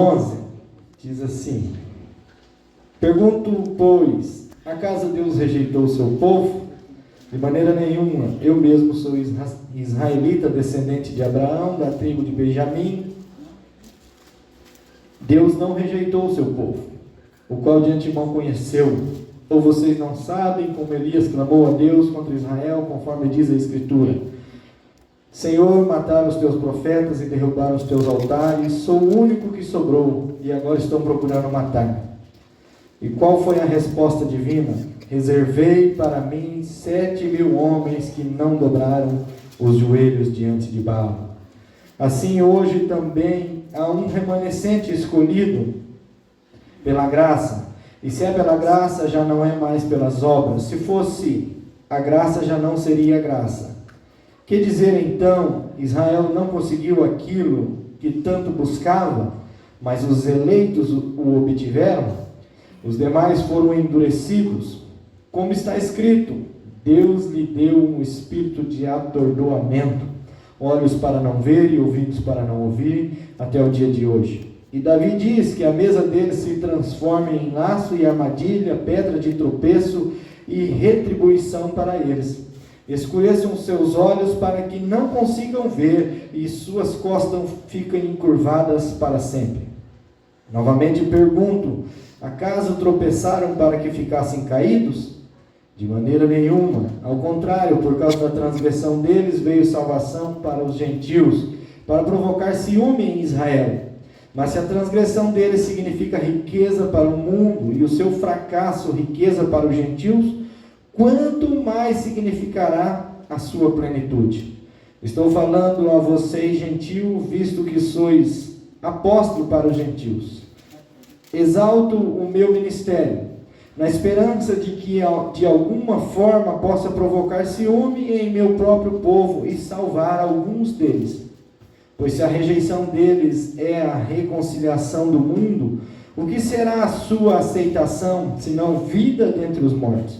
11 diz assim: pergunto, pois, acaso Deus rejeitou o seu povo? De maneira nenhuma. Eu mesmo sou israelita, descendente de Abraão, da tribo de Benjamim. Deus não rejeitou o seu povo, o qual de antemão conheceu. Ou vocês não sabem como Elias clamou a Deus contra Israel, conforme diz a Escritura: Senhor, mataram os teus profetas e derrubaram os teus altares, sou o único que sobrou, e agora estão procurando matar-me. E qual foi a resposta divina? Reservei para mim 7.000 homens que não dobraram os joelhos diante de Baal. Assim hoje também há um remanescente escolhido pela graça. E se é pela graça, já não é mais pelas obras. Se fosse a graça, já não seria graça. Que dizer então? Israel não conseguiu aquilo que tanto buscava, mas os eleitos o obtiveram. Os demais foram endurecidos. Como está escrito, Deus lhe deu um espírito de atordoamento, olhos para não ver e ouvidos para não ouvir, até o dia de hoje. E Davi diz que a mesa deles se transforme em laço e armadilha, pedra de tropeço e retribuição para eles. Escureçam seus olhos para que não consigam ver, e suas costas fiquem encurvadas para sempre. Novamente pergunto: acaso tropeçaram para que ficassem caídos? De maneira nenhuma. Ao contrário, por causa da transgressão deles veio salvação para os gentios, para provocar ciúme em Israel. Mas se a transgressão deles significa riqueza para o mundo e o seu fracasso riqueza para os gentios, quanto mais significará a sua plenitude? Estou falando a vocês, gentio, visto que sois apóstolo para os gentios. Exalto o meu ministério, na esperança de que de alguma forma possa provocar ciúme em meu próprio povo e salvar alguns deles. Pois se a rejeição deles é a reconciliação do mundo, o que será a sua aceitação, senão vida dentre os mortos?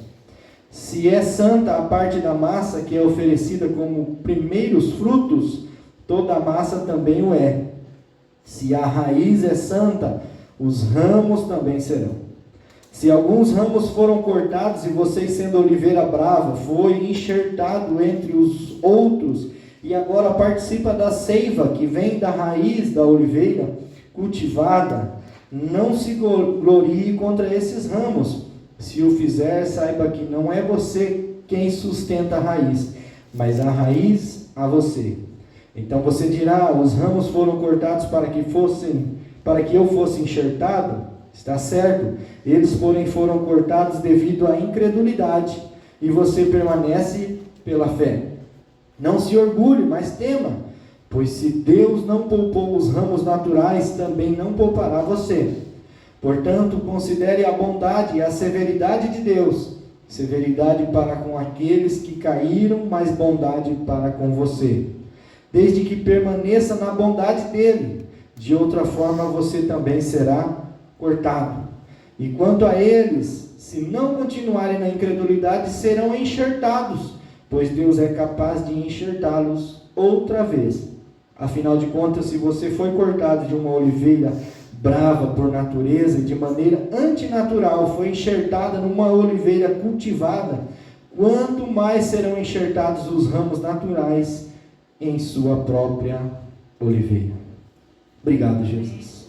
Se é santa a parte da massa que é oferecida como primeiros frutos, toda a massa também o é. Se a raiz é santa, os ramos também serão. Se alguns ramos foram cortados e vocês, sendo oliveira brava, foi enxertado entre os outros, e agora participa da seiva que vem da raiz da oliveira cultivada, não se glorie contra esses ramos. Se o fizer, saiba que não é você quem sustenta a raiz, mas a raiz a você. Então você dirá: os ramos foram cortados para que eu fosse enxertado? Está certo. Eles, porém, foram cortados devido à incredulidade, e você permanece pela fé. Não se orgulhe, mas tema, pois se Deus não poupou os ramos naturais, também não poupará você. Portanto, considere a bondade e a severidade de Deus, severidade para com aqueles que caíram, mas bondade para com você, desde que permaneça na bondade dele. De outra forma, você também será cortado. E quanto a eles, se não continuarem na incredulidade, serão enxertados, pois Deus é capaz de enxertá-los outra vez. Afinal de contas, se você foi cortado de uma oliveira brava por natureza e de maneira antinatural foi enxertada numa oliveira cultivada, quanto mais serão enxertados os ramos naturais em sua própria oliveira. Obrigado, Jesus.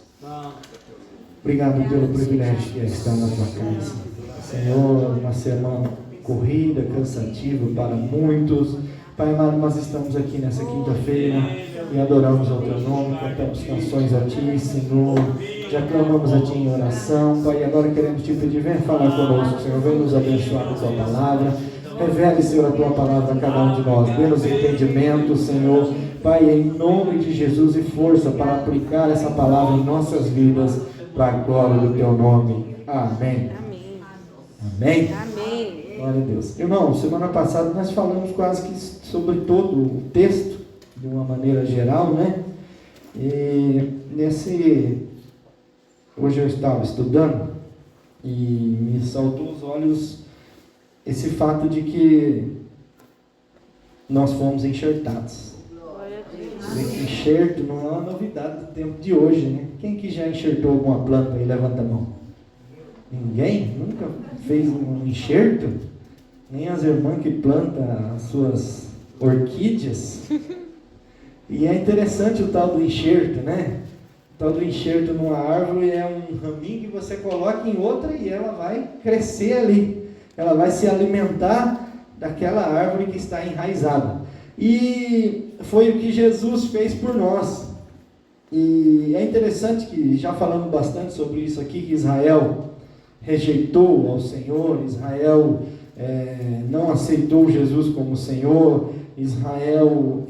Obrigado pelo privilégio que é estar na tua casa. Senhor, uma semana corrida, cansativa para muitos. Pai amado, nós estamos aqui nessa quinta-feira e adoramos ao teu nome, cantamos canções a ti, Senhor. Já clamamos a ti em oração, Pai, e agora queremos te pedir: vem falar conosco, Senhor, vem nos abençoar com a tua palavra. Revele, Senhor, a tua palavra a cada um de nós. Dê-nos entendimento, Senhor. Pai, em nome de Jesus, e força para aplicar essa palavra em nossas vidas, para a glória do teu nome. Amém. Amém. Amém. Glória a Deus. Irmão, semana passada nós falamos quase que sobre todo o texto, de uma maneira geral, né? E hoje eu estava estudando e me saltou aos olhos esse fato de que nós fomos enxertados. Enxerto não é uma novidade do tempo de hoje, né? Quem que já enxertou alguma planta aí? Levanta a mão. Ninguém? Nunca fez um enxerto? Nem as irmãs que plantam as suas orquídeas? E é interessante o tal do enxerto, né? O tal do enxerto numa árvore é um raminho que você coloca em outra e ela vai crescer ali. Ela vai se alimentar daquela árvore que está enraizada. E foi o que Jesus fez por nós. E é interessante que, já falando bastante sobre isso aqui, que Israel rejeitou ao Senhor, Israel não aceitou Jesus como Senhor, Israel,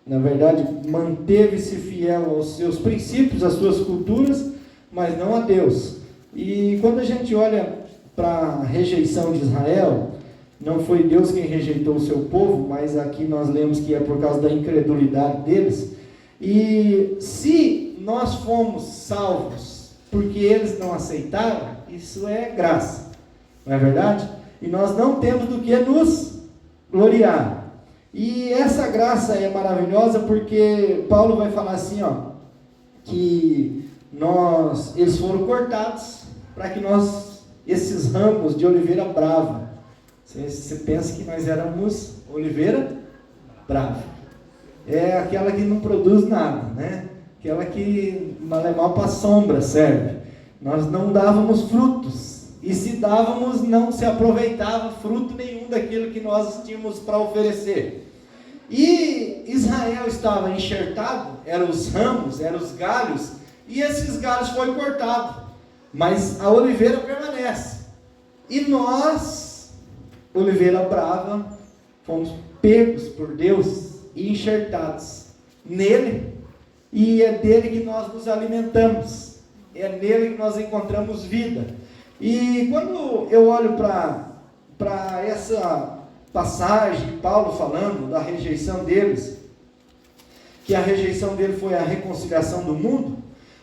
na verdade, manteve-se fiel aos seus princípios, às suas culturas, mas não a Deus. E quando a gente olha para a rejeição de Israel, não foi Deus quem rejeitou o seu povo, mas aqui nós lemos que é por causa da incredulidade deles. E se nós fomos salvos porque eles não aceitaram, isso é graça, não é verdade? E nós não temos do que nos gloriar. E essa graça é maravilhosa porque Paulo vai falar assim, que eles foram cortados para que esses ramos de oliveira brava, você pensa que nós éramos oliveira brava, é aquela que não produz nada, né? Aquela que mal para a sombra serve. Nós não dávamos frutos, e se dávamos, não se aproveitava fruto nenhum daquilo que nós tínhamos para oferecer. E Israel estava enxertado, eram os ramos, eram os galhos, e esses galhos foram cortados, mas a oliveira permanece. E nós, oliveira brava, fomos pegos por Deus e enxertados nele, e é dele que nós nos alimentamos, é nele que nós encontramos vida. E quando eu olho para essa passagem, Paulo falando da rejeição deles, que a rejeição dele foi a reconciliação do mundo,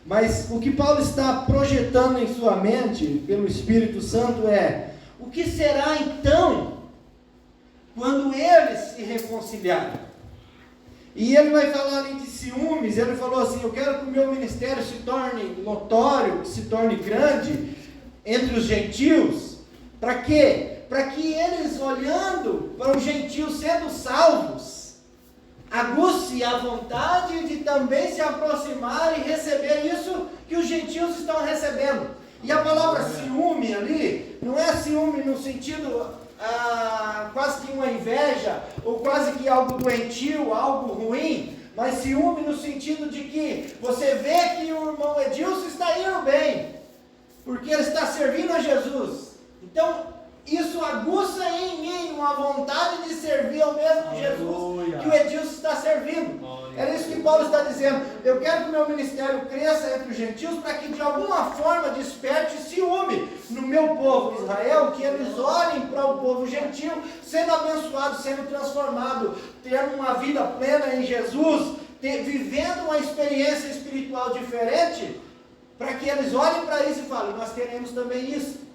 mas o que Paulo está projetando em sua mente, pelo Espírito Santo, é: o que será então, quando eles se reconciliarem? E ele vai falar ali de ciúmes, ele falou assim: eu quero que o meu ministério se torne notório, que se torne grande entre os gentios. Para quê? Para que eles, olhando para os gentios sendo salvos, aguce a vontade de também se aproximar e receber isso que os gentios estão recebendo. E a palavra ciúme ali, não é ciúme no sentido quase que uma inveja, ou quase que algo doentio, algo ruim, mas ciúme no sentido de que você vê que o irmão Edilson está indo bem, porque ele está servindo a Jesus. Então, isso aguça em mim uma vontade de servir ao mesmo Jesus que o Edilson está servindo. É isso que Paulo está dizendo. Eu quero que o meu ministério cresça entre os gentios para que de alguma forma desperte ciúme no meu povo Israel, que eles olhem para o povo gentil sendo abençoado, sendo transformado, tendo uma vida plena em Jesus, vivendo uma experiência espiritual diferente, para que eles olhem para isso e falem: nós queremos também isso.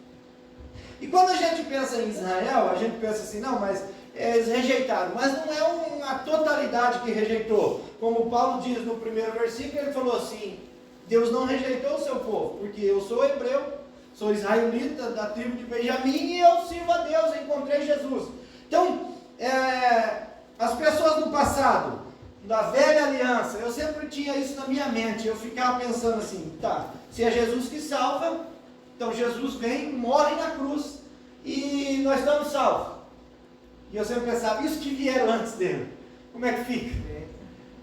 E quando a gente pensa em Israel, a gente pensa assim: não, mas eles rejeitaram. Mas não é uma totalidade que rejeitou. Como Paulo diz no primeiro versículo, ele falou assim: Deus não rejeitou o seu povo, porque eu sou hebreu, sou israelita da tribo de Benjamim e eu sirvo a Deus, encontrei Jesus. Então, as pessoas no passado, da velha aliança, eu sempre tinha isso na minha mente. Eu ficava pensando assim: tá, se é Jesus que salva, então Jesus vem, morre na cruz e nós estamos salvos. E eu sempre pensava: isso que vieram antes dele, como é que fica?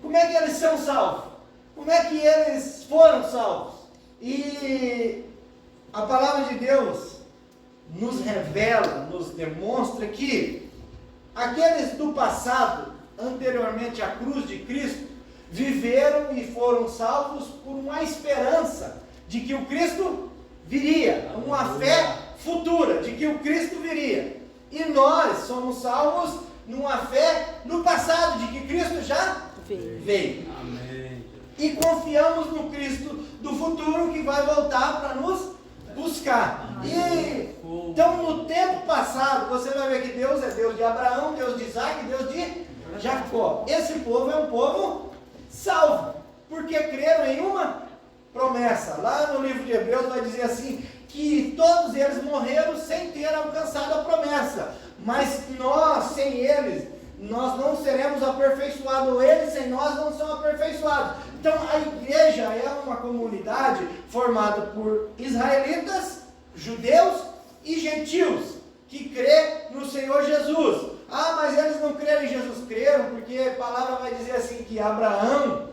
Como é que eles são salvos? Como é que eles foram salvos? E a palavra de Deus nos revela, nos demonstra que aqueles do passado, anteriormente à cruz de Cristo, viveram e foram salvos por uma esperança de que o Cristo viria, uma fé futura de que o Cristo viria. E nós somos salvos numa fé no passado de que Cristo já veio. Amém. E confiamos no Cristo do futuro que vai voltar para nos buscar. E então, no tempo passado, você vai ver que Deus é Deus de Abraão, Deus de Isaac, Deus de Jacó. Esse povo é um povo salvo, porque creram em uma promessa. Lá no livro de Hebreus vai dizer assim, que todos eles morreram sem ter alcançado a promessa, mas nós, sem eles, nós não seremos aperfeiçoados, eles sem nós não são aperfeiçoados. Então a igreja é uma comunidade formada por israelitas, judeus e gentios, que crê no Senhor Jesus. Ah, mas eles não creram em Jesus. Creram, porque a palavra vai dizer assim, que Abraão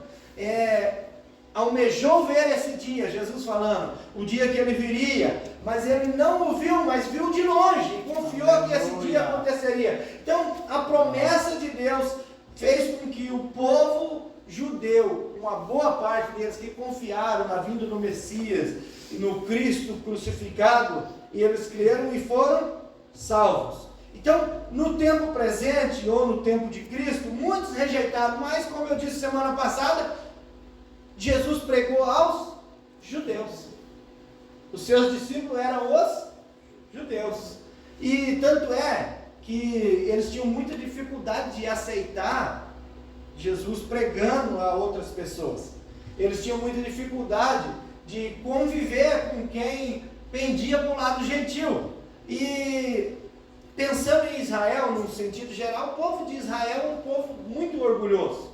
almejou ver esse dia, Jesus falando, o dia que ele viria, mas ele não o viu, mas viu de longe, e confiou que esse dia aconteceria. Então, a promessa de Deus fez com que o povo judeu, uma boa parte deles que confiaram na vinda do Messias, e no Cristo crucificado, e eles creram e foram salvos. Então, no tempo presente, ou no tempo de Cristo, muitos rejeitaram, mas como eu disse semana passada, Jesus pregou aos judeus. Os seus discípulos eram os judeus. E tanto é que eles tinham muita dificuldade de aceitar Jesus pregando a outras pessoas. Eles tinham muita dificuldade de conviver com quem pendia para o lado gentil. E pensando em Israel, no sentido geral, o povo de Israel é um povo muito orgulhoso.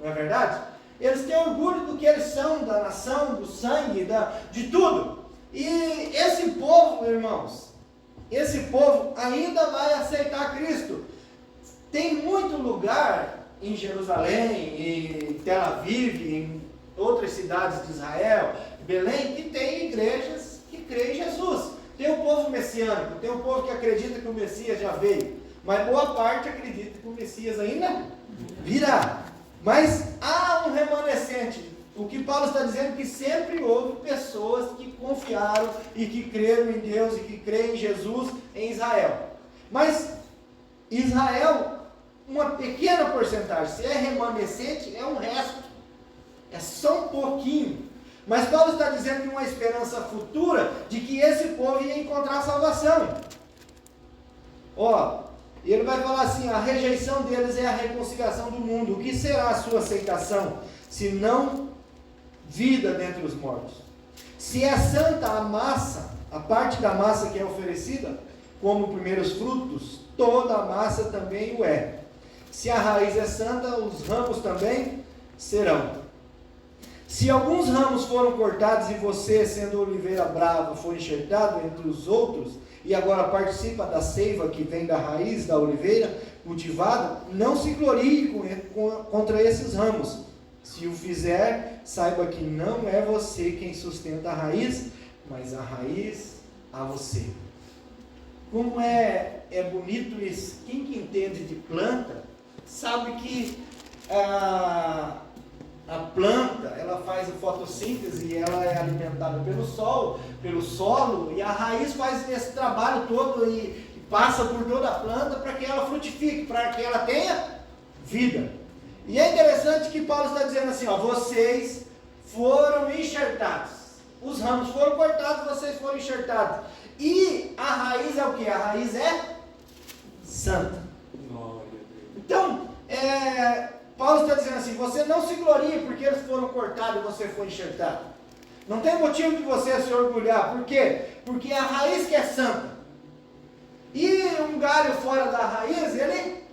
Não é verdade? Eles têm orgulho do que eles são, da nação, do sangue, de tudo. E esse povo, irmãos, esse povo ainda vai aceitar Cristo. Tem muito lugar em Jerusalém, em Tel Aviv, em outras cidades de Israel, Belém, que tem igrejas que creem em Jesus. Tem o povo messiânico, tem o povo que acredita que o Messias já veio, mas boa parte acredita que o Messias ainda virá. Mas há um remanescente. O que Paulo está dizendo é que sempre houve pessoas que confiaram e que creram em Deus e que creem em Jesus em Israel. Mas Israel, uma pequena porcentagem, se é remanescente, é um resto. É só um pouquinho. Mas Paulo está dizendo que uma esperança futura de que esse povo ia encontrar salvação. E ele vai falar assim, a rejeição deles é a reconciliação do mundo. O que será a sua aceitação, se não vida dentre os mortos? Se é santa a massa, a parte da massa que é oferecida, como primeiros frutos, toda a massa também o é. Se a raiz é santa, os ramos também serão. Se alguns ramos foram cortados e você, sendo oliveira brava, foi enxertado entre os outros, e agora participa da seiva que vem da raiz da oliveira cultivada, não se glorie contra esses ramos. Se o fizer, saiba que não é você quem sustenta a raiz, mas a raiz a você. Como é bonito isso. Quem que entende de planta, sabe que a planta, ela faz a fotossíntese e ela é alimentada pelo sol, pelo solo, e a raiz faz esse trabalho todo e passa por toda a planta para que ela frutifique, para que ela tenha vida. E é interessante que Paulo está dizendo assim, vocês foram enxertados. Os ramos foram cortados, vocês foram enxertados. E a raiz é o que? A raiz é santa. Então, Paulo está dizendo assim, você não se glorie porque eles foram cortados e você foi enxertado. Não tem motivo de você se orgulhar. Por quê? Porque a raiz que é santa. E um galho fora da raiz, ele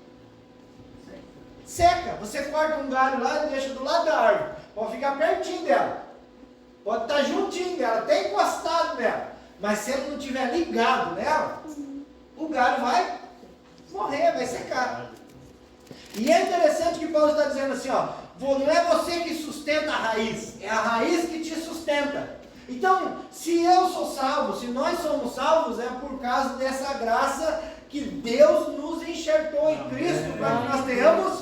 seca. Você corta um galho lá e deixa do lado da árvore. Pode ficar pertinho dela. Pode estar juntinho dela, até encostado nela. Mas se ele não estiver ligado nela, o galho vai morrer, vai secar. E é interessante que Paulo está dizendo assim, não é você que sustenta a raiz, é a raiz que te sustenta. Então, se eu sou salvo, se nós somos salvos, é por causa dessa graça que Deus nos enxertou em Cristo, para que nós tenhamos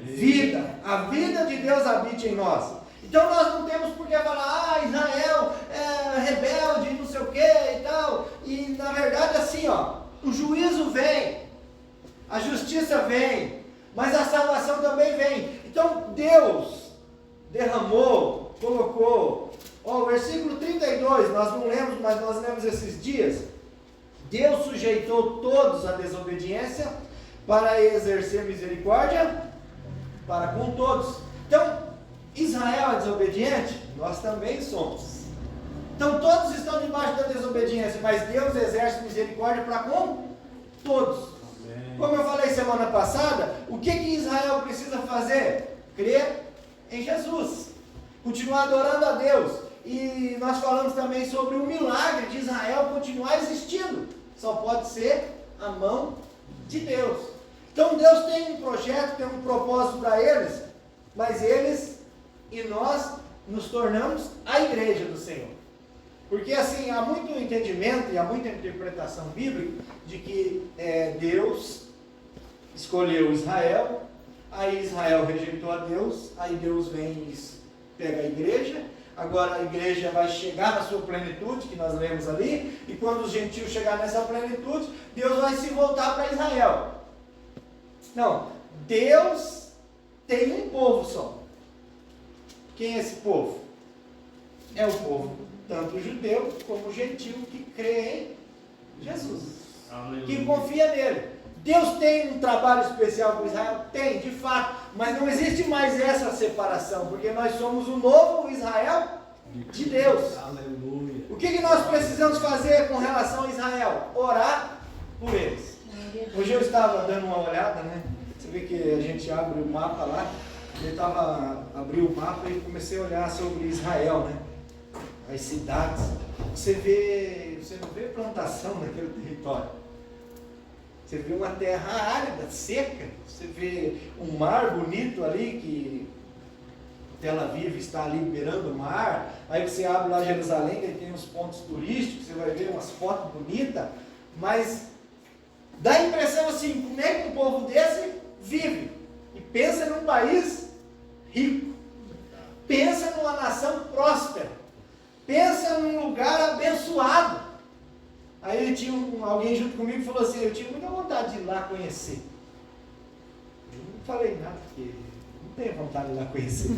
vida. A vida de Deus habite em nós. Então nós não temos por que falar, Israel é rebelde, não sei o que e tal. E na verdade assim, o juízo vem, a justiça vem, mas a salvação também vem. Então Deus derramou, colocou, o versículo 32, nós não lemos, mas nós lemos esses dias. Deus sujeitou todos à desobediência para exercer misericórdia para com todos. Então, Israel é desobediente? Nós também somos. Então todos estão debaixo da desobediência, mas Deus exerce misericórdia para com todos. Amém. Como eu falei semana passada, o que Israel precisa fazer? Crer em Jesus, continuar adorando a Deus. E nós falamos também sobre o milagre de Israel continuar existindo. Só pode ser a mão de Deus. Então Deus tem um projeto, tem um propósito para eles, mas eles e nós nos tornamos a igreja do Senhor. Porque assim, há muito entendimento e há muita interpretação bíblica de que Deus escolheu Israel, aí Israel rejeitou a Deus, aí Deus vem e pega a igreja, agora a igreja vai chegar na sua plenitude, que nós lemos ali, e quando os gentios chegar nessa plenitude, Deus vai se voltar para Israel. Não, Deus tem um povo só. Quem é esse povo? É o povo, tanto judeu como gentil, que crê em Jesus. Aleluia. Que confia nele. Deus tem um trabalho especial com Israel? Tem, de fato, mas não existe mais essa separação, porque nós somos o novo Israel de Deus. Aleluia. O que nós precisamos fazer com relação a Israel? Orar por eles. Hoje eu estava dando uma olhada, né? Você vê que a gente abre o mapa lá, abriu o mapa e comecei a olhar sobre Israel, né? As cidades. Você não vê plantação naquele território. Você vê uma terra árida, seca. Você vê um mar bonito ali, que Tel Aviv está ali beirando o mar. Aí você abre lá Jerusalém, que tem uns pontos turísticos, você vai ver umas fotos bonitas. Mas dá a impressão assim, como é que um povo desse vive? E pensa num país rico. Pensa numa nação próspera. Pensa num lugar abençoado. Aí tinha alguém junto comigo que falou assim, eu tinha muita vontade de ir lá conhecer. Eu não falei nada, porque não tenho vontade de ir lá conhecer.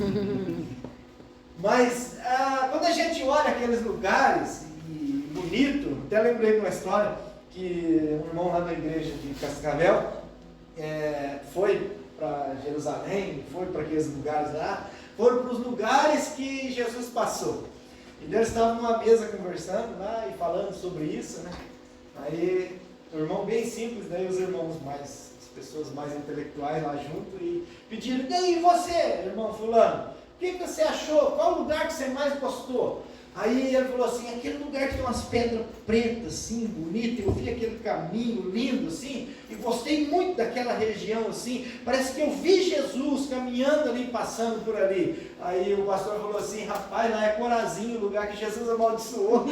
Mas quando a gente olha aqueles lugares, e bonito, até lembrei de uma história, que um irmão lá da igreja de Cascavel foi para Jerusalém, foi para aqueles lugares lá, foram para os lugares que Jesus passou. E eles estavam numa mesa conversando lá e falando sobre isso, né? Aí, um irmão bem simples, daí os irmãos as pessoas mais intelectuais lá junto, e pediram, e aí você, irmão fulano, o que você achou? Qual lugar que você mais gostou? Aí ele falou assim, aquele lugar que tem umas pedras pretas, assim, bonito, eu vi aquele caminho lindo, assim, e gostei muito daquela região, assim, parece que eu vi Jesus caminhando ali, passando por ali. Aí o pastor falou assim, rapaz, lá é Corazim, o lugar que Jesus amaldiçoou.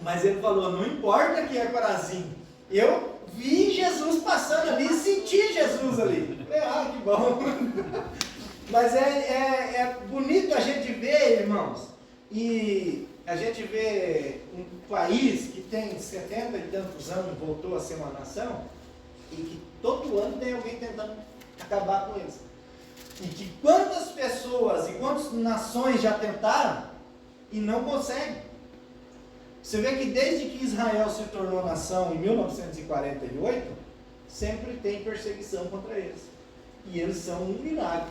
Mas ele falou, não importa que é Corazim, eu vi Jesus passando ali, senti Jesus ali. Falei, que bom. Mas é bonito a gente ver, irmãos, e a gente vê um país que tem 70 e tantos anos, voltou a ser uma nação, e que todo ano tem alguém tentando acabar com eles. E que quantas pessoas e quantas nações já tentaram e não conseguem. Você vê que desde que Israel se tornou nação em 1948, sempre tem perseguição contra eles. E eles são um milagre.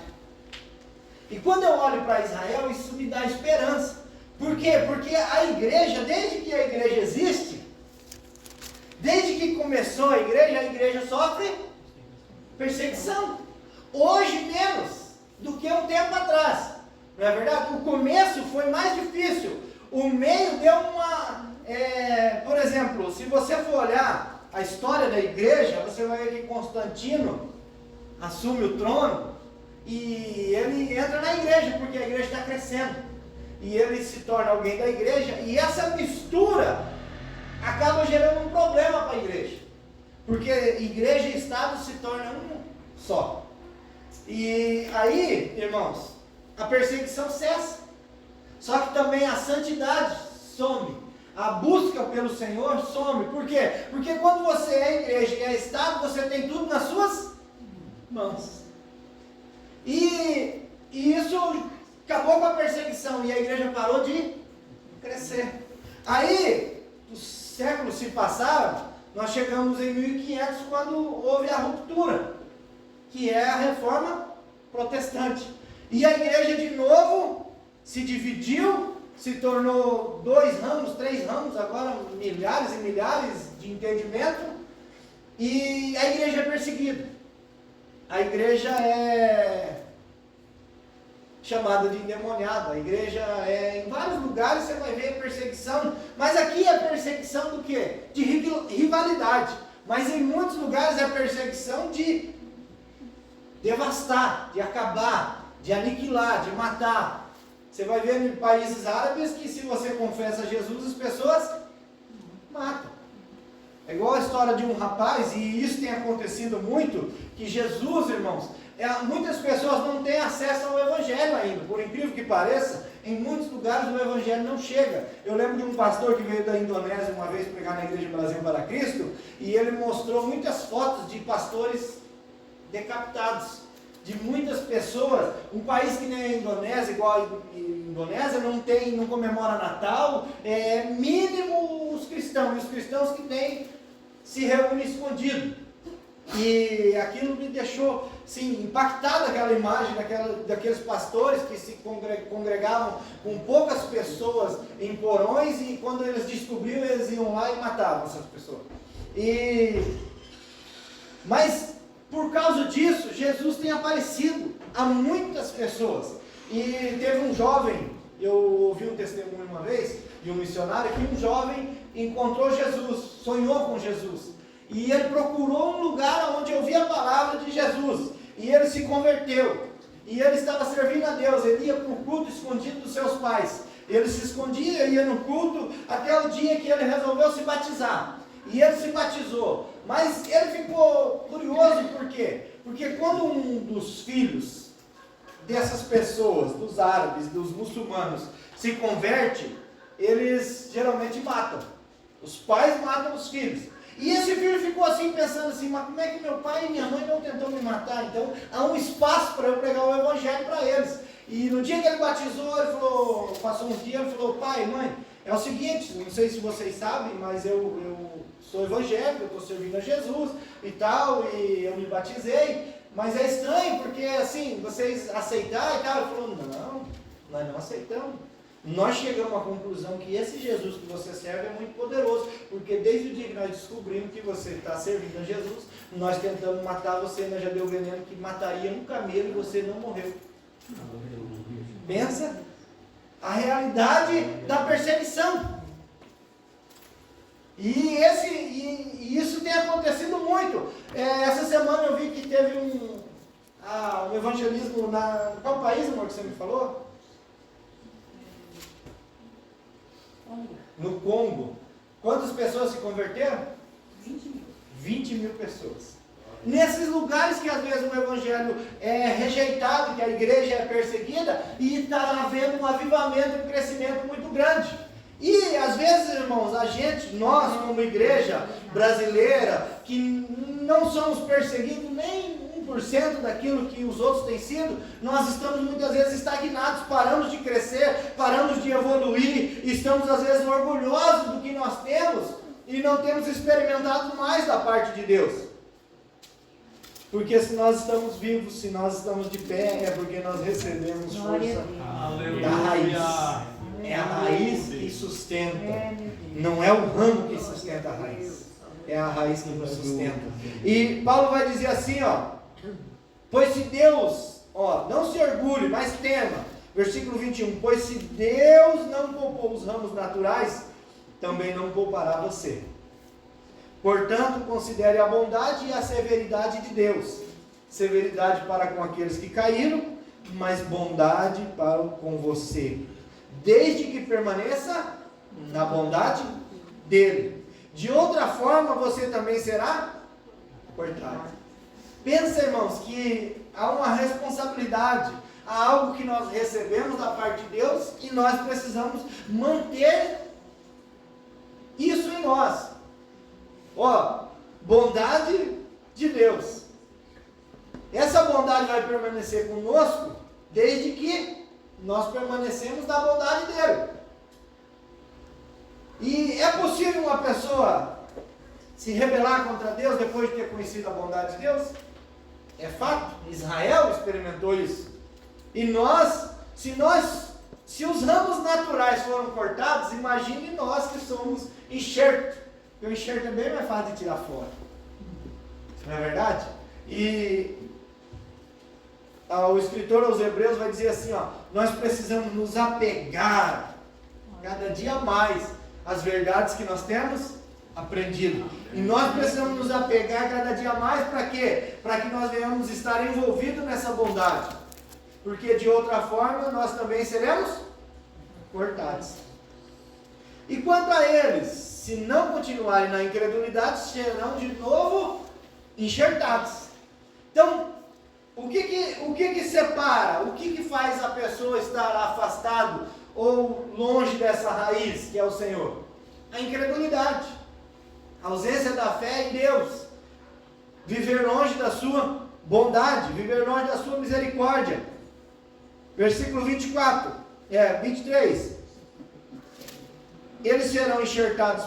E quando eu olho para Israel, isso me dá esperança. Por quê? Porque a igreja, desde que a igreja existe, desde que começou a igreja sofre perseguição. Hoje menos do que um tempo atrás. Não é verdade? O começo foi mais difícil. O meio deu uma... por exemplo, se você for olhar a história da igreja, você vai ver que Constantino assume o trono e ele entra na igreja, porque a igreja está crescendo. E ele se torna alguém da igreja, e essa mistura acaba gerando um problema para a igreja. Porque igreja e Estado se tornam um só. E aí, irmãos, a perseguição cessa. Só que também a santidade some. A busca pelo Senhor some. Por quê? Porque quando você é igreja e é Estado, você tem tudo nas suas mãos. E isso acabou com a perseguição e a igreja parou de crescer. Aí, os séculos se passaram, nós chegamos em 1500 quando houve a ruptura, que é a reforma protestante. E a igreja de novo se dividiu, se tornou 2 ramos, 3 ramos, agora milhares e milhares de entendimento, e a igreja é perseguida. A igreja é chamada de endemoniada. A igreja em vários lugares você vai ver perseguição, mas aqui é perseguição do quê? De rivalidade. Mas em muitos lugares é perseguição de devastar, de acabar, de aniquilar, de matar. Você vai ver em países árabes que se você confessa Jesus, as pessoas matam. É igual a história de um rapaz, e isso tem acontecido muito, que Jesus, irmãos, muitas pessoas não têm acesso ao Evangelho ainda, por incrível que pareça, em muitos lugares o Evangelho não chega. Eu lembro de um pastor que veio da Indonésia uma vez pregar na Igreja Brasil para Cristo, e ele mostrou muitas fotos de pastores decapitados, de muitas pessoas. Um país que nem a Indonésia, igual a Indonésia, não comemora Natal, mínimo os cristãos, e os cristãos que têm se reúnem escondido. E aquilo me deixou assim, impactado, aquela imagem daqueles pastores que se congregavam com poucas pessoas em porões, e quando eles descobriam, eles iam lá e matavam essas pessoas. Mas por causa disso, Jesus tem aparecido a muitas pessoas. E teve um jovem, eu ouvi um testemunho uma vez de um missionário, que um jovem encontrou Jesus, sonhou com Jesus, e ele procurou um lugar onde ouvia a palavra de Jesus, e ele se converteu, e ele estava servindo a Deus. Ele ia para o culto escondido dos seus pais, ele se escondia, ia no culto, até o dia que ele resolveu se batizar, e ele se batizou. Mas ele ficou curioso, por quê? Porque quando um dos filhos dessas pessoas, dos árabes, dos muçulmanos, se converte, eles geralmente matam. Os pais matam os filhos. E esse filho ficou assim, pensando assim, mas como é que meu pai e minha mãe não tentam me matar? Então há um espaço para eu pregar o Evangelho para eles. E no dia que ele batizou, ele falou, passou uns dias, ele falou, pai, mãe, é o seguinte, não sei se vocês sabem, mas eu sou evangélico, eu estou servindo a Jesus e tal, e eu me batizei, mas é estranho, porque assim, vocês aceitaram e tal. Ele falou, não, nós não aceitamos. Nós chegamos à conclusão que esse Jesus que você serve é muito poderoso, porque desde o dia que nós descobrimos que você está servindo a Jesus, nós tentamos matar você, nós já deu veneno que mataria um camelo e você não morreu. Pensa a realidade da perseguição. E isso tem acontecido muito. Essa semana eu vi que teve um evangelismo qual país, amor, que você me falou? No Congo. Quantas pessoas se converteram? 20 mil. 20 mil pessoas. Nesses lugares que às vezes o evangelho é rejeitado, que a igreja é perseguida, e está havendo um avivamento, um crescimento muito grande. E às vezes, irmãos, nós como igreja brasileira, que não somos perseguidos nem 1% daquilo que os outros têm sido, nós estamos muitas vezes estagnados, paramos de crescer, paramos de evoluir, estamos às vezes orgulhosos do que nós temos e não temos experimentado mais da parte de Deus. Porque se nós estamos vivos, se nós estamos de pé, é porque nós recebemos força da raiz. É a raiz que sustenta, não é o ramo que sustenta a raiz, é a raiz que nos sustenta. E Paulo vai dizer assim, pois se Deus, não se orgulhe, mas tema, versículo 21, pois se Deus não poupou os ramos naturais, também não poupará você. Portanto, considere a bondade e a severidade de Deus, severidade para com aqueles que caíram, mas bondade para com você, desde que permaneça na bondade dele. De outra forma, você também será cortado. Pensa, irmãos, que há uma responsabilidade, há algo que nós recebemos da parte de Deus e nós precisamos manter isso em nós. Bondade de Deus. Essa bondade vai permanecer conosco desde que nós permanecemos na bondade dele. E é possível uma pessoa se rebelar contra Deus depois de ter conhecido a bondade de Deus? É fato. Israel experimentou isso. E se os ramos naturais foram cortados, imagine nós que somos enxerto. Porque o enxerto é bem mais fácil de tirar fora. Não é verdade? E o escritor aos Hebreus vai dizer assim, nós precisamos nos apegar cada dia mais às verdades que nós temos aprendido. E nós precisamos nos apegar cada dia mais para quê? Para que nós venhamos estar envolvidos nessa bondade. Porque de outra forma nós também seremos cortados. E quanto a eles, se não continuarem na incredulidade, serão de novo enxertados. Então, o que separa? O que faz a pessoa estar afastado ou longe dessa raiz que é o Senhor? A incredulidade, a ausência da fé em Deus, viver longe da sua bondade, viver longe da sua misericórdia. Versículo 23. Eles serão enxertados,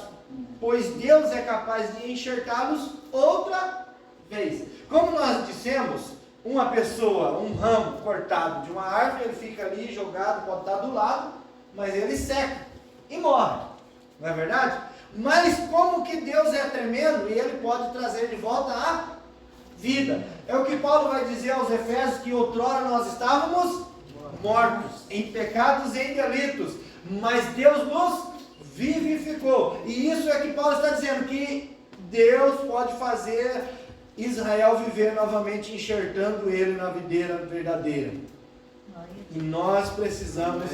pois Deus é capaz de enxertá-los outra vez. Como nós dissemos, uma pessoa, um ramo cortado de uma árvore, ele fica ali jogado, pode estar do lado, mas ele seca e morre. Não é verdade? Mas como que Deus é tremendo e Ele pode trazer de volta a vida. É o que Paulo vai dizer aos Efésios, que outrora nós estávamos mortos em pecados e em delitos, mas Deus nos vivificou. E isso é que Paulo está dizendo, que Deus pode fazer Israel viver novamente, enxertando ele na videira verdadeira. E nós precisamos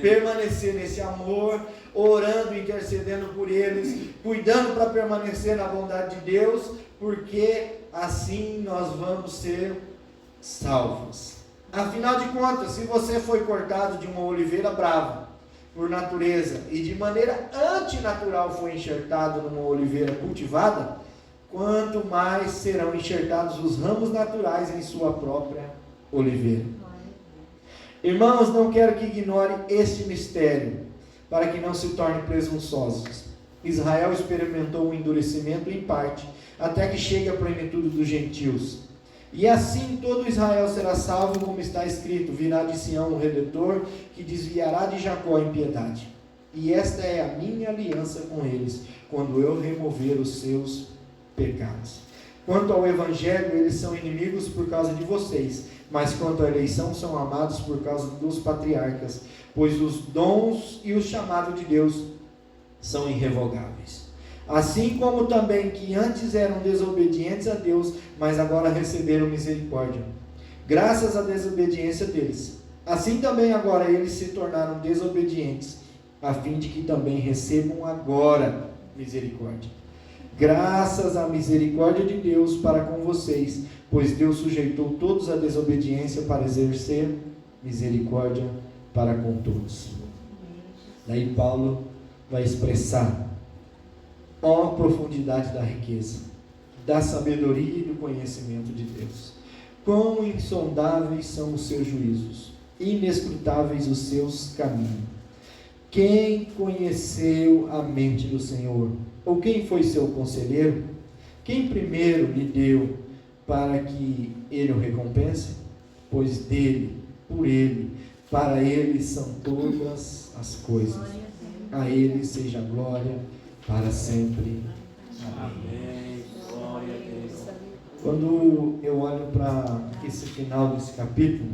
permanecer nesse amor, orando, intercedendo por eles, cuidando para permanecer na bondade de Deus, porque assim nós vamos ser salvos. Afinal de contas, se você foi cortado de uma oliveira brava, por natureza, e de maneira antinatural foi enxertado numa oliveira cultivada, quanto mais serão enxertados os ramos naturais em sua própria oliveira. Irmãos, não quero que ignore este mistério, para que não se tornem presunçosos. Israel experimentou um endurecimento em parte, até que chegue a plenitude dos gentios. E assim todo Israel será salvo, como está escrito: virá de Sião o Redentor, que desviará de Jacó a impiedade. E esta é a minha aliança com eles, quando eu remover os seus pecados. Quanto ao Evangelho, eles são inimigos por causa de vocês, mas quanto à eleição, são amados por causa dos patriarcas, pois os dons e o chamado de Deus são irrevogáveis. Assim como também que antes eram desobedientes a Deus, mas agora receberam misericórdia, graças à desobediência deles. Assim também agora eles se tornaram desobedientes, a fim de que também recebam agora misericórdia. Graças à misericórdia de Deus para com vocês, pois Deus sujeitou todos à desobediência para exercer misericórdia para com todos. Daí Paulo vai expressar: ó profundidade da riqueza, da sabedoria e do conhecimento de Deus. Quão insondáveis são os seus juízos, inescrutáveis os seus caminhos. Quem conheceu a mente do Senhor? Ou quem foi seu conselheiro? Quem primeiro lhe deu para que ele o recompense? Pois dele, por ele, para ele são todas as coisas. A ele seja glória para sempre. Amém. Glória a Deus. Quando eu olho para esse final desse capítulo,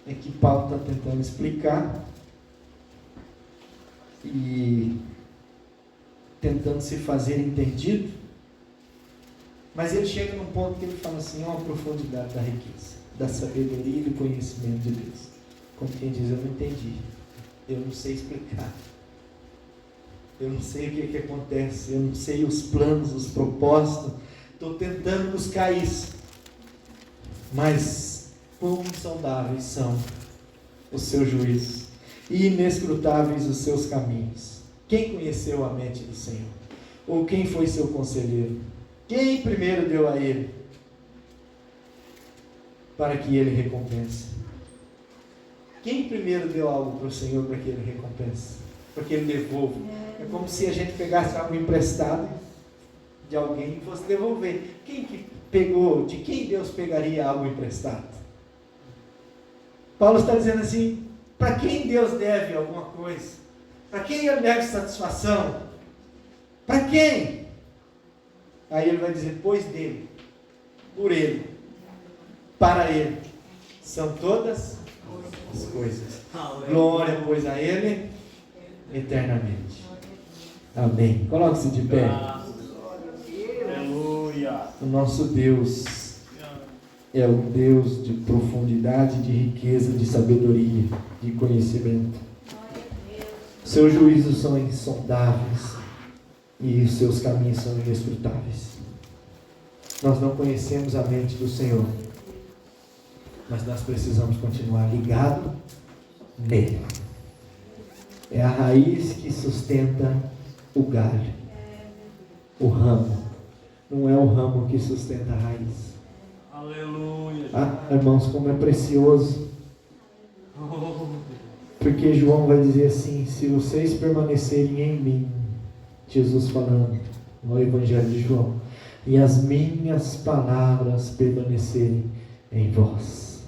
é que Paulo está tentando explicar e tentando se fazer entendido, mas ele chega num ponto que ele fala assim: ó, a profundidade da riqueza, da sabedoria e do conhecimento de Deus. Como quem diz, eu não entendi, eu não sei explicar, eu não sei o que acontece, eu não sei os planos, os propósitos, estou tentando buscar isso, mas quão insondáveis são os seus juízos e inescrutáveis os seus caminhos. Quem conheceu a mente do Senhor? Ou quem foi seu conselheiro? Quem primeiro deu a ele para que ele recompense? Quem primeiro deu algo para o Senhor para que ele recompense? Para que ele devolva? É como se a gente pegasse algo emprestado de alguém e fosse devolver. Quem que pegou? De quem Deus pegaria algo emprestado? Paulo está dizendo assim, para quem Deus deve alguma coisa? Para quem Ele deve satisfação? Para quem? Aí ele vai dizer, pois dele, por Ele, para Ele, são todas as coisas. Glória, pois, a Ele, eternamente. Amém. Coloque-se de pé. Aleluia. O nosso Deus é o Deus de profundidade, de riqueza, de sabedoria, de conhecimento. Seus juízos são insondáveis e os seus caminhos são inescrutáveis. Nós não conhecemos a mente do Senhor, mas nós precisamos continuar ligados nele. É a raiz que sustenta o galho, o ramo. Não é o ramo que sustenta a raiz. Aleluia. Irmãos, como é precioso. Porque João vai dizer assim, se vocês permanecerem em mim, Jesus falando no Evangelho de João, e as minhas palavras permanecerem em vós.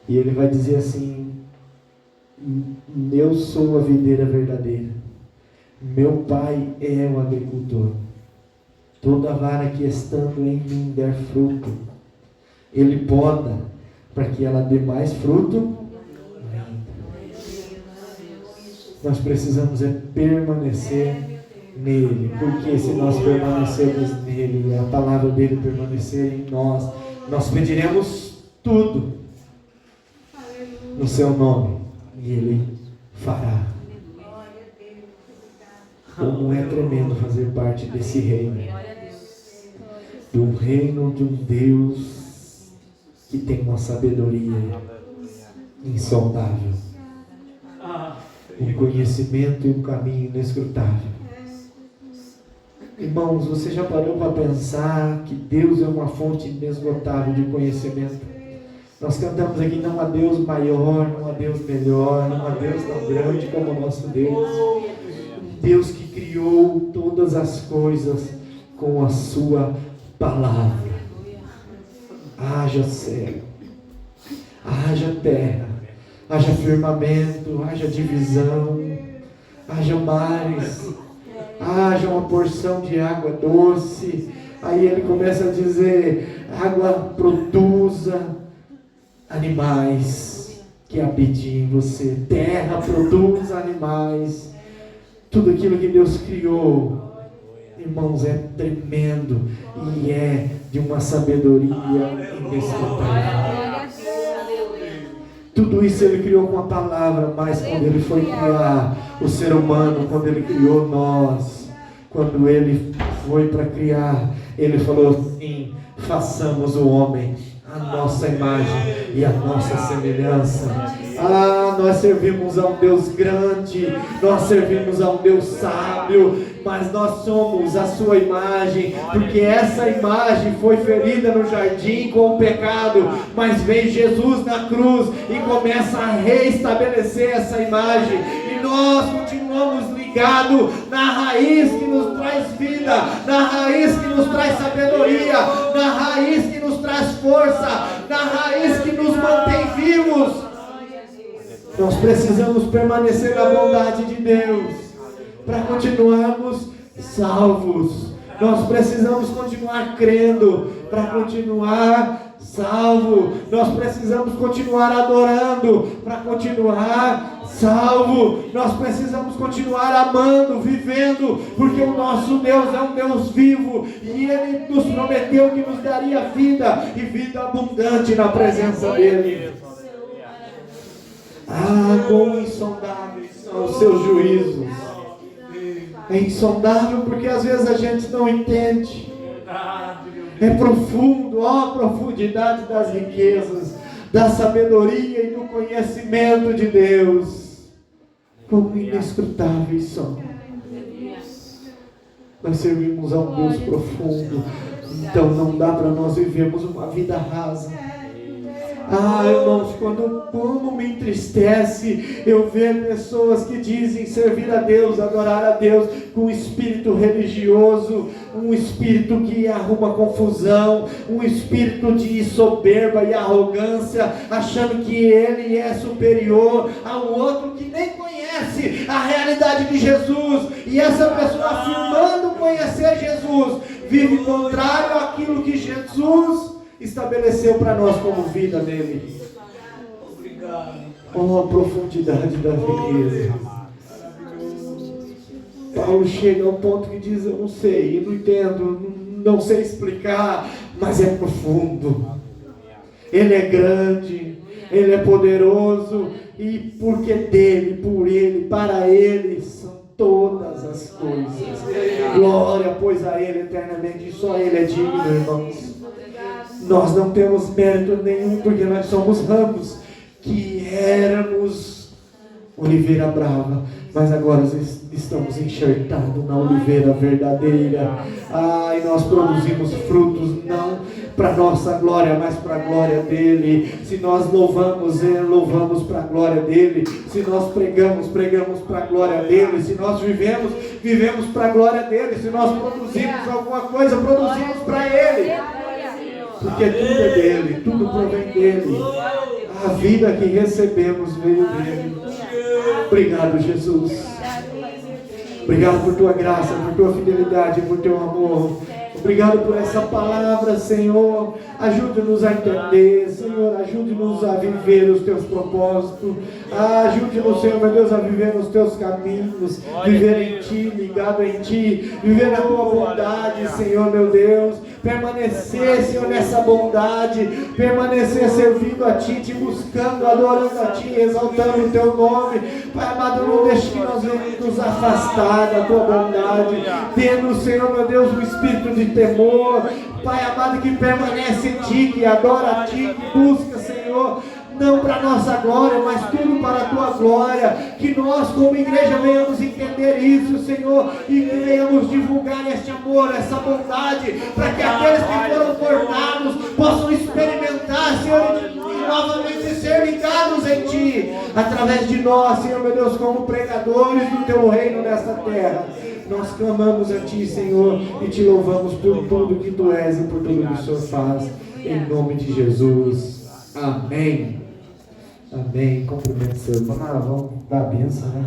E ele vai dizer assim, eu sou a videira verdadeira, meu pai é o agricultor. Toda vara que estando em mim der fruto, ele poda, para que ela dê mais fruto ainda. Nós precisamos permanecer nele, porque se nós permanecermos nele e a palavra dele permanecer em nós, nós pediremos tudo no seu nome e ele fará. Como é tremendo fazer parte desse reino, do reino de um Deus que tem uma sabedoria insondável, um conhecimento e um caminho inescrutável. Irmãos, você já parou para pensar que Deus é uma fonte inesgotável de conhecimento? Nós cantamos aqui, não há Deus maior, não há Deus melhor, não há Deus tão grande como o nosso Deus. Deus que criou todas as coisas com a sua palavra. Haja céu, haja terra, haja firmamento, haja divisão, haja mares, haja uma porção de água doce. Aí ele começa a dizer, água produza animais que habitem em você, terra produz animais. Tudo aquilo que Deus criou, irmãos, é tremendo e é de uma sabedoria inesgotável. Tudo isso Ele criou com a palavra, mas quando Ele foi criar o ser humano, quando Ele criou nós, quando Ele foi para criar, Ele falou assim, façamos o homem a nossa imagem e a nossa semelhança. Nós servimos a um Deus grande, nós servimos a um Deus sábio, mas nós somos a sua imagem, porque essa imagem foi ferida no jardim com o pecado, mas vem Jesus na cruz e começa a reestabelecer essa imagem, e nós continuamos ligados na raiz que nos traz vida, na raiz que nos traz sabedoria, na raiz que nos traz força, na raiz que nos mantém vivos. Nós precisamos permanecer na bondade de Deus para continuarmos salvos. Nós precisamos continuar crendo para continuar salvo. Nós precisamos continuar adorando para continuar salvo. Nós precisamos continuar amando, vivendo, porque o nosso Deus é um Deus vivo e Ele nos prometeu que nos daria vida e vida abundante na presença dEle. Quão insondáveis são os seus juízos. É insondável porque às vezes a gente não entende. É profundo, a profundidade das riquezas, da sabedoria e do conhecimento de Deus. Como inescrutáveis são. Nós servimos a um Deus profundo. Então não dá para nós vivermos uma vida rasa. Irmãos, como me entristece eu ver pessoas que dizem servir a Deus, adorar a Deus, com um espírito religioso, um espírito que arruma confusão, um espírito de soberba e arrogância, achando que ele é superior ao outro que nem conhece a realidade de Jesus, e essa pessoa afirmando conhecer Jesus, vive contrário àquilo que Jesus estabeleceu para nós como vida nele. Obrigado. Oh, a profundidade da riqueza. Paulo chega ao ponto que diz: eu não sei, eu não entendo, não sei explicar, mas é profundo. Ele é grande, Ele é poderoso, e porque dele, por ele, para ele são todas as coisas. Glória, pois, a Ele eternamente, e só Ele é digno, irmãos. Nós não temos mérito nenhum, porque nós somos ramos que éramos oliveira brava, mas agora estamos enxertados na oliveira verdadeira. E nós produzimos frutos não para nossa glória, mas para a glória dele. Se nós louvamos Ele, louvamos para a glória dele. Se nós pregamos para a glória dele. Se nós vivemos para a glória dele. Se nós produzimos alguma coisa, produzimos para Ele, porque tudo é dele, tudo provém dele. A vida que recebemos veio dele. Obrigado, Jesus. Obrigado por tua graça, por tua fidelidade, por teu amor. Obrigado por essa palavra, Senhor. Ajude-nos a entender, Senhor. Ajude-nos a viver os teus propósitos. Ajude-nos, Senhor, meu Deus, a viver nos teus caminhos. Viver em ti, ligado em ti. Viver na tua bondade, Senhor, meu Deus. Permanecer, Senhor, nessa bondade. Permanecer servindo a ti, te buscando, adorando a ti, exaltando o teu nome. Pai amado, não deixe que nós venhamos nos afastar da tua bondade. Tendo, Senhor, meu Deus, um espírito de temor. Pai amado, que permanece em ti, que adora a ti, que busca, Senhor, não para a nossa glória, mas tudo para a tua glória. Que nós, como igreja, venhamos entender isso, Senhor, e venhamos divulgar este amor, essa bondade, para que aqueles que foram tornados possam experimentar, Senhor, e novamente ser ligados em ti, através de nós, Senhor, meu Deus, como pregadores do teu reino nesta terra. Nós clamamos a ti, Senhor, e te louvamos por tudo que tu és e por tudo que o Senhor faz, em nome de Jesus. Amém. Amém. Cumprimento, Senhor. Vamos dar a benção, né?